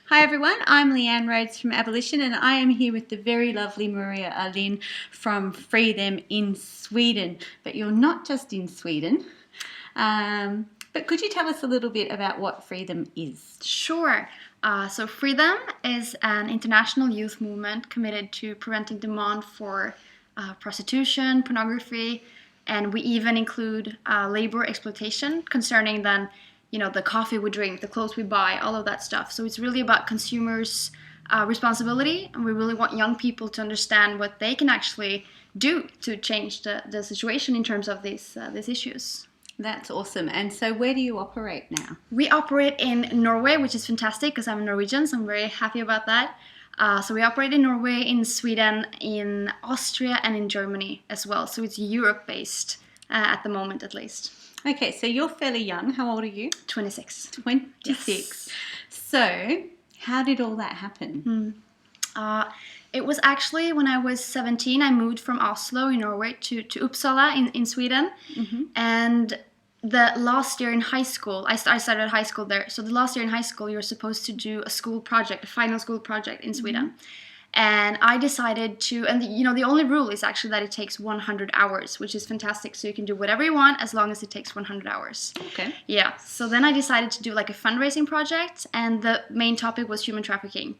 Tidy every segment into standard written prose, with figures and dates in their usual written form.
Hi everyone, I'm Leanne Rhodes from Abolishion and I am here with the very lovely Maria Ahlin from Freethem in Sweden. But you're not just in Sweden, but could you tell us a little bit about what Freethem is? Sure. So Freethem is an international youth movement committed to preventing demand for prostitution, pornography, and we even include labor exploitation concerning then the coffee we drink, the clothes we buy, all of that stuff. So it's really about consumers' responsibility, and we really want young people to understand what they can actually do to change the situation in terms of these issues. That's awesome. And so where do you operate now? We operate in Norway, which is fantastic because I'm Norwegian, so I'm very happy about that. So we operate in Norway, in Sweden, in Austria, and in Germany as well. So it's Europe-based at the moment, at least. Okay, so you're fairly young. How old are you? 26. 26. Yes. So how did all that happen? It was actually when I was 17, I moved from Oslo in Norway to Uppsala in Sweden. Mm-hmm. And the last year in high school, I started high school there. So the last year in high school, you're supposed to do a school project, a final school project in Sweden. Mm-hmm. And I decided to, and the only rule is actually that it takes 100 hours, which is fantastic. So you can do whatever you want as long as it takes 100 hours. Okay. Yeah. So then I decided to do like a fundraising project, and the main topic was human trafficking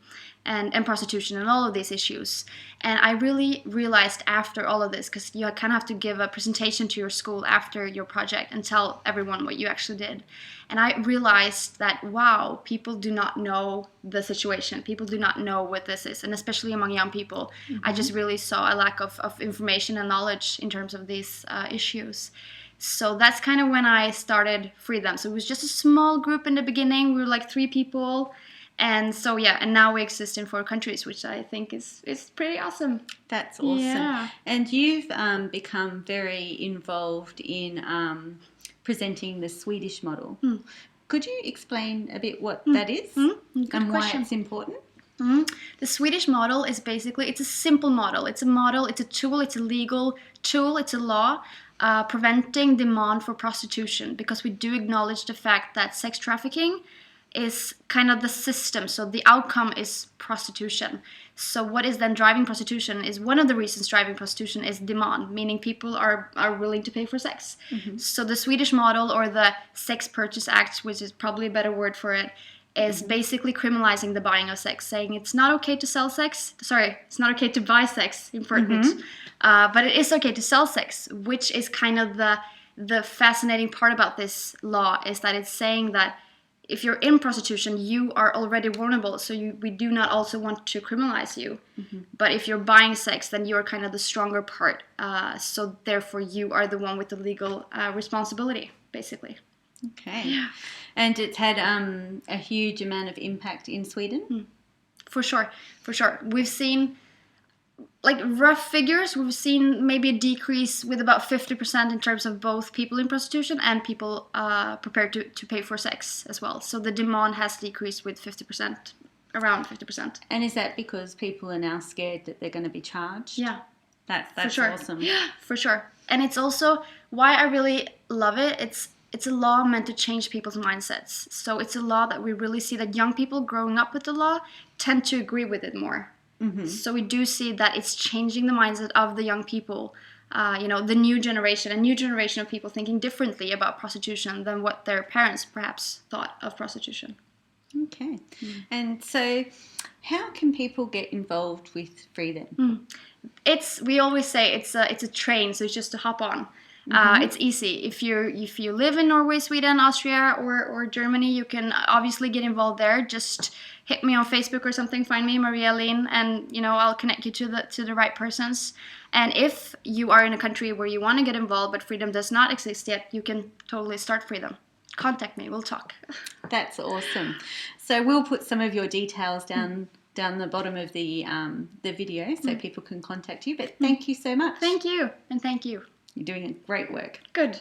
and prostitution and all of these issues. And I really realized after all of this, because you kind of have to give a presentation to your school after your project and tell everyone what you actually did. And I realized that, wow, people do not know the situation. People do not know what this is. And especially among young people, mm-hmm. I just really saw a lack of information and knowledge in terms of these issues. So that's kind of when I started Freethem. So it was just a small group in the beginning. We were like 3 people. And so, yeah, and now we exist in 4 countries, which I think is pretty awesome. That's awesome. Yeah. And you've become very involved in presenting the Swedish model. Mm. Could you explain a bit what that is and why it's important? Mm-hmm. The Swedish model is basically, it's a simple model. It's a tool, it's a legal tool, it's a law preventing demand for prostitution, because we do acknowledge the fact that sex trafficking is kind of the system. So the outcome is prostitution. So what is then driving prostitution is, one of the reasons driving prostitution is demand, meaning people are willing to pay for sex. Mm-hmm. So the Swedish model, or the Sex Purchase Act, which is probably a better word for it, is basically criminalizing the buying of sex, saying it's not okay to sell sex. Sorry, it's not okay to buy sex, important. Mm-hmm. But it is okay to sell sex, which is kind of the fascinating part about this law, is that it's saying that if you're in prostitution, you are already vulnerable, so we do not also want to criminalize you. Mm-hmm. But if you're buying sex, then you're kind of the stronger part. So therefore, you are the one with the legal responsibility, basically. Okay. Yeah. And it's had a huge amount of impact in Sweden? For sure. We've seen, like, rough figures, we've seen maybe a decrease with about 50% in terms of both people in prostitution and people prepared to pay for sex as well. So the demand has decreased with 50%, around 50%. And is that because people are now scared that they're going to be charged? Yeah. That's sure. Awesome. Yeah, for sure. And it's also why I really love it. It's a law meant to change people's mindsets. So it's a law that we really see that young people growing up with the law tend to agree with it more. Mm-hmm. So we do see that it's changing the mindset of the young people, the new generation of people thinking differently about prostitution than what their parents perhaps thought of prostitution. Okay. And so how can people get involved with Freethem? We always say it's a train, so it's just to hop on. Mm-hmm. It's easy. If you live in Norway, Sweden, Austria, or Germany, you can obviously get involved there. Just hit me on Facebook or something. Find me, Maria Ahlin, and I'll connect you to the right persons. And if you are in a country where you want to get involved, but Freethem does not exist yet, you can totally start Freethem. Contact me. We'll talk. That's awesome. So we'll put some of your details down the bottom of the video so people can contact you. But thank you so much. Thank you, and thank you. You're doing great work. Good.